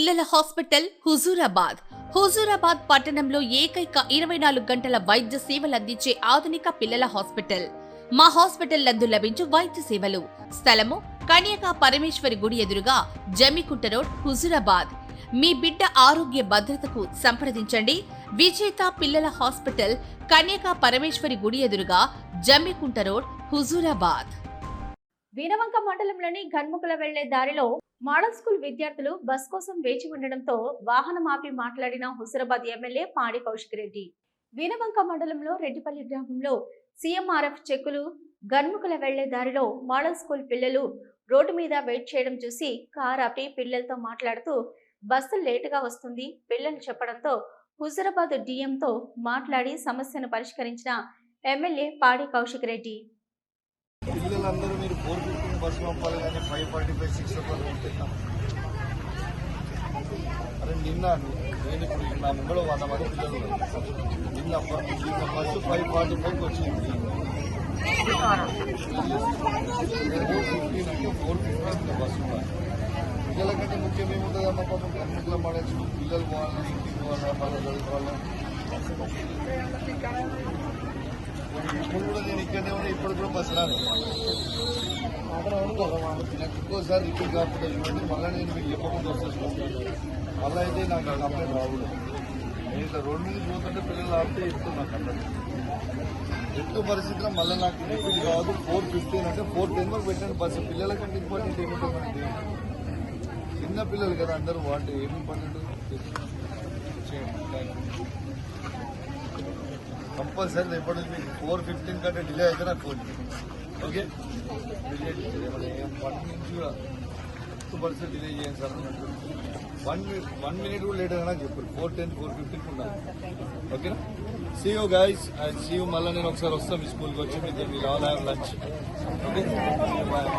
పిల్లల హాస్పిటల్ హుజూరాబాద్ పట్టణంలో ఏకైక 24 గంటల వైద్య సేవలు అందించే ఆధునిక పిల్లల హాస్పిటల్. మా హాస్పిటల్ నందు లభించు వైద్య సేవలు. స్థలము కన్యకా పరమేశ్వరి గుడి ఎదురుగా, జమ్మికుంట రోడ్, హుజూరాబాద్. మీ బిడ్డ ఆరోగ్య భద్రతకు సంప్రదించండి. విజేత పిల్లల హాస్పిటల్, కన్యకా పరమేశ్వరి గుడి ఎదురుగా, జమ్మికుంట రోడ్, హుజూరాబాద్. వీరవంక మండలంలోని గన్ముకుల వెళ్లే దారిలో మోడల్ స్కూల్ విద్యార్థులు బస్ కోసం వేచి ఉండడంతో వాహనం ఆపి మాట్లాడిన హుజూరాబాద్ ఎమ్మెల్యే పాడి కౌశిక్ రెడ్డి. వీరవంక మండలంలో రెడ్డిపల్లి గ్రామంలో సీఎంఆర్ఎఫ్ చెక్కులు గన్ముకుల వెళ్లే దారిలో మోడల్ స్కూల్ పిల్లలు రోడ్డు మీద వెయిట్ చేయడం చూసి కార్ ఆపి పిల్లలతో మాట్లాడుతూ బస్సు లేటుగా వస్తుంది పిల్లలు చెప్పడంతో హుజూరాబాద్ డిఎంతో మాట్లాడి సమస్యను పరిష్కరించిన ఎమ్మెల్యే పాడి కౌశిక్ రెడ్డి. పిల్లలందరూ మీరు 4:15 బస్సు పంపాలి కానీ 5:45, 6 o'clock ఉంటున్నాం. అరే నిన్న నేను ఇప్పుడు నా ముంగడ 100 మంది పిల్లలు నిన్న బస్సు 5:45 వచ్చింది. 4:15 బస్సు పిల్లల కంటే ముఖ్యం ఏముంటుంది అమ్మ పాపం కన్నుకుల మాడచ్చు పిల్లలు పోవాలి ఇంటికి పోవాలి బాగా చదువుకోవాలి. ఇప్పుడు కూడా నేను ఇక్కడనే ఉన్నా ఇప్పుడు కూడా బస్సు రాను నాకు ఇంకోసారి రిపీట్ కాకుండా ఇవ్వండి. మళ్ళీ నేను మీకు చెప్పకుండా వచ్చేసుకుంటాను. మళ్ళీ అయితే నాకు కంప్లైంట్ రాకూడదు. నేను ఇట్లా రోడ్డు మీద పోతుంటే పిల్లలు ఆపితే చెప్తాను. నాకు అందరూ ఎత్తు పరిస్థితిలో మళ్ళీ నాకు రిపీట్ కావద్దు. 4:15 అంటే 4:10 వరకు పెట్టండి బస్సు. పిల్లల కంటే ఇంపార్టెంట్ ఏముంటుంది మనకి? చిన్న పిల్లలు కదా అందరూ వాళ్ళు ఏమి ఇంపార్టెంట్ కంపల్సరీ ఎప్పటి నుంచి 4:15 కంటే డిలే అయితే నాకు ఫోన్ ఓకే. 1 నుంచి కూడా 2% డిలే చేయండి సార్ అన్నట్టు. 1 minute కూడా లేట్ అయినా చెప్పారు. 4:10, 4:15 ఉండాలి. ఓకేనా? See you guys. And see you. మళ్ళీ నేను ఒకసారి వస్తాను మీ స్కూల్కి వచ్చి మీరు all have lunch. Okay bye.